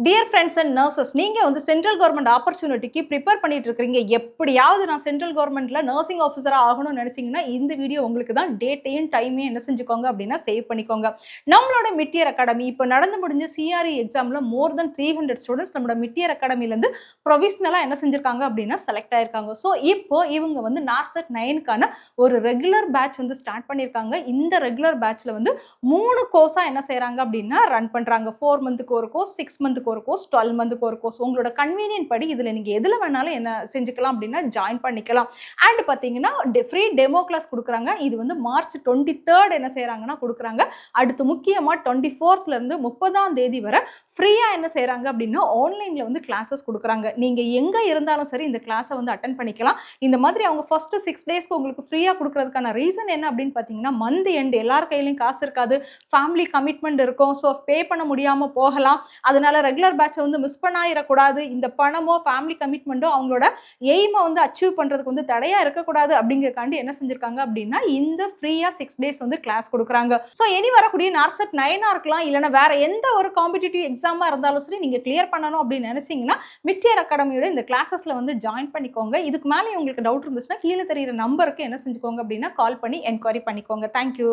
Dear friends and nurses, நீங்க வந்து central government ஆப்பர்ச்சுனிட்டிக்கு prepare பண்ணிட்டு இருக்கீங்க. எப்படியாவது நான் சென்ட்ரல் கவர்மெண்ட்ல நர்சிங் ஆஃபீஸரா ஆகணும்னு நினைச்சீங்கன்னா, இந்த வீடியோ உங்களுக்கு தான். டேட்டையும் டைமையும் என்ன செஞ்சுக்கோங்க அப்படின்னா சேவ் பண்ணிக்கோங்க. நம்மளோட மிட் இயர் அகாடமி இப்போ நடந்து முடிஞ்ச சிஆர்இ எக்ஸாம்ல மோர் தென் 300 ஸ்டூடெண்ட்ஸ் நம்மளோட மிட் இயர் அகாடமிலேருந்து ப்ரொவிஷனலா என்ன செஞ்சிருக்காங்க அப்படின்னா செலக்ட் ஆயிருக்காங்க. ஸோ இப்போ இவங்க வந்து நார்செட் 9க்கான ஒரு ரெகுலர் பேட்ச் வந்து ஸ்டார்ட் பண்ணியிருக்காங்க. இந்த ரெகுலர் பேட்ச்ல வந்து 3 கோர்ஸா என்ன செய்றாங்க அப்படின்னா ரன் பண்றாங்க. 4 மந்த்துக்கு ஒரு கோர்ஸ், 6 மந்த்துக்கு ஒரு கோர்ஸ், 12 மந்த்துக்கு ஒரு கோர்ஸ். உங்களோட கன்வீனியன்ட் படி இதுல நீங்க எதுல வேணாலும் என்ன செஞ்சுக்கலாம் அப்படின்னா ஜாயின் பண்ணிக்கலாம். அண்ட் பாத்தீங்கன்னா ஃப்ரீ டெமோ கிளாஸ் கொடுக்குறாங்க. இது வந்து மார்ச் 23 என்ன செய்யறாங்கன்னா கொடுக்குறாங்க. அடுத்து முக்கியமா 24th இருந்து 30ஆம் தேதி வரை ஃப்ரீயா என்ன செய்யறாங்க அப்படின்னா ஆன்லைன்ல வந்து கிளாஸஸ் கொடுக்குறாங்க. நீங்க எங்க இருந்தாலும் சரி இந்த கிளாஸை வந்து அட்டென்ட் பண்ணிக்கலாம். இந்த மாதிரி அவங்க ஃபர்ஸ்ட் 6 டேஸ்க்கு உங்களுக்கு ஃப்ரீயா கொடுக்கறதுக்கான ரீசன் என்ன அப்படின்னு பாத்தீங்கன்னா, மந்த் எண்ட் எல்லார் கையிலையும் காசு இருக்காது, ஃபேமிலி கமிட்மெண்ட் இருக்கும், ஸோ பே பண்ண முடியாம போகலாம். அதனால ரெகுலர் பேட்சை வந்து மிஸ் பண்ணாயிடக்கூடாது. இந்த பணமோ ஃபேமிலி கமிட்மெண்ட்டோ அவங்களோட எய்மை வந்து அச்சீவ் பண்றதுக்கு வந்து தடையா இருக்கக்கூடாது அப்படிங்கறக்காண்டி என்ன செஞ்சிருக்காங்க அப்படின்னா இந்த ஃப்ரீயா 6 டேஸ் வந்து கிளாஸ் கொடுக்குறாங்க. ஸோ இனி வரக்கூடிய நார்செட் 9ஆ இருக்கலாம், இல்லைன்னா வேற எந்த ஒரு காம்படிட்டிவ் எக்ஸாமா இருந்தாலும் சரி நீங்க கிளியர் பண்ணணும் அப்படின்னு நினைச்சீங்கன்னா மிட் இயர் அகாடமியோட இந்த கிளாஸஸ்ல வந்து ஜாயின் பண்ணிக்கோங்க. இதுக்கு மேலே உங்களுக்கு டவுட் இருந்துச்சுன்னா கீழே தெரியுற நம்பருக்கு என்ன செஞ்சுக்கோங்க அப்படின்னா கால் பண்ணி என்கொயரி பண்ணிக்கோங்க. தேங்க்யூ.